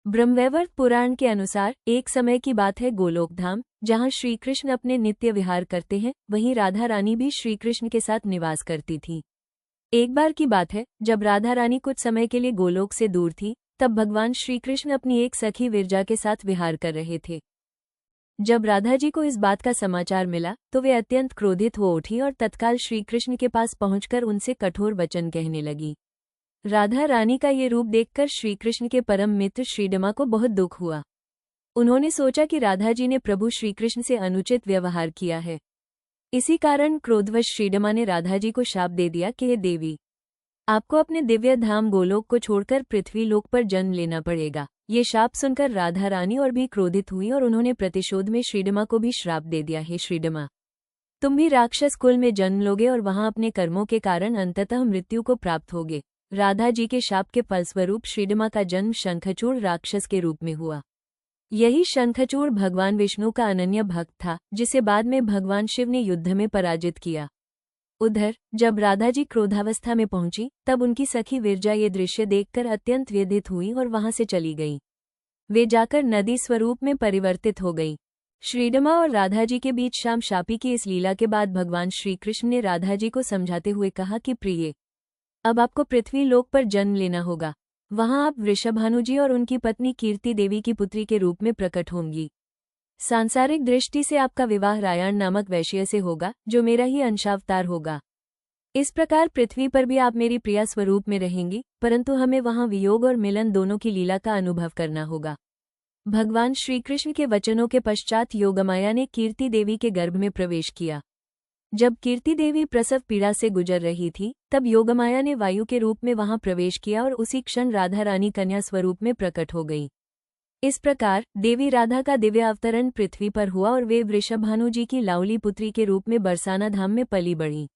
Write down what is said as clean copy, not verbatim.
ब्रह्मवैवर्त पुराण के अनुसार एक समय की बात है, गोलोक धाम जहाँ श्रीकृष्ण अपने नित्य विहार करते हैं, वहीं राधा रानी भी श्रीकृष्ण के साथ निवास करती थी। एक बार की बात है, जब राधा रानी कुछ समय के लिए गोलोक से दूर थी, तब भगवान श्रीकृष्ण अपनी एक सखी विरजा के साथ विहार कर रहे थे। जब राधा जी को इस बात का समाचार मिला तो वे अत्यंत क्रोधित हो उठी और तत्काल श्रीकृष्ण के पास पहुंचकर उनसे कठोर वचन कहने लगी। राधा रानी का ये रूप देखकर श्रीकृष्ण के परम मित्र श्रीडमा को बहुत दुख हुआ। उन्होंने सोचा कि राधा जी ने प्रभु श्रीकृष्ण से अनुचित व्यवहार किया है। इसी कारण क्रोधवश श्रीडमा ने राधा जी को शाप दे दिया कि हे देवी, आपको अपने दिव्य धाम गोलोक को छोड़कर पृथ्वी लोक पर जन्म लेना पड़ेगा। ये शाप सुनकर राधा रानी और भी क्रोधित हुई और उन्होंने प्रतिशोध में श्रीडमा को भी श्राप दे दिया, हे श्रीडमा, तुम भी राक्षस कुल में जन्म लोगे और वहां अपने कर्मों के कारण अंततः मृत्यु को प्राप्त होगे। राधा जी के शाप के फलस्वरूप श्रीडमा का जन्म शंखचूड़ राक्षस के रूप में हुआ। यही शंखचूड़ भगवान विष्णु का अनन्य भक्त था, जिसे बाद में भगवान शिव ने युद्ध में पराजित किया। उधर जब राधा जी क्रोधावस्था में पहुंची, तब उनकी सखी विरजा ये दृश्य देखकर अत्यंत व्यथित हुई और वहां से चली गई। वे जाकर नदी स्वरूप में परिवर्तित हो गई। श्रीडमा और राधा जी के बीच शाम शापी की इस लीला के बाद भगवान श्रीकृष्ण ने राधा जी को समझाते हुए कहा कि प्रिये, अब आपको पृथ्वी लोक पर जन्म लेना होगा। वहां आप वृषभानु जी और उनकी पत्नी कीर्ति देवी की पुत्री के रूप में प्रकट होंगी। सांसारिक दृष्टि से आपका विवाह रायण नामक वैश्य से होगा, जो मेरा ही अंशावतार होगा। इस प्रकार पृथ्वी पर भी आप मेरी प्रिया स्वरूप में रहेंगी, परंतु हमें वहां वियोग और मिलन दोनों की लीला का अनुभव करना होगा। भगवान श्रीकृष्ण के वचनों के पश्चात योगमाया ने कीर्ति देवी के गर्भ में प्रवेश किया। जब कीर्ति देवी प्रसव पीड़ा से गुजर रही थी, तब योगमाया ने वायु के रूप में वहां प्रवेश किया और उसी क्षण राधा रानी कन्या स्वरूप में प्रकट हो गई। इस प्रकार देवी राधा का दिव्य अवतरण पृथ्वी पर हुआ और वे वृषभानु जी की लावली पुत्री के रूप में बरसाना धाम में पली बढ़ी।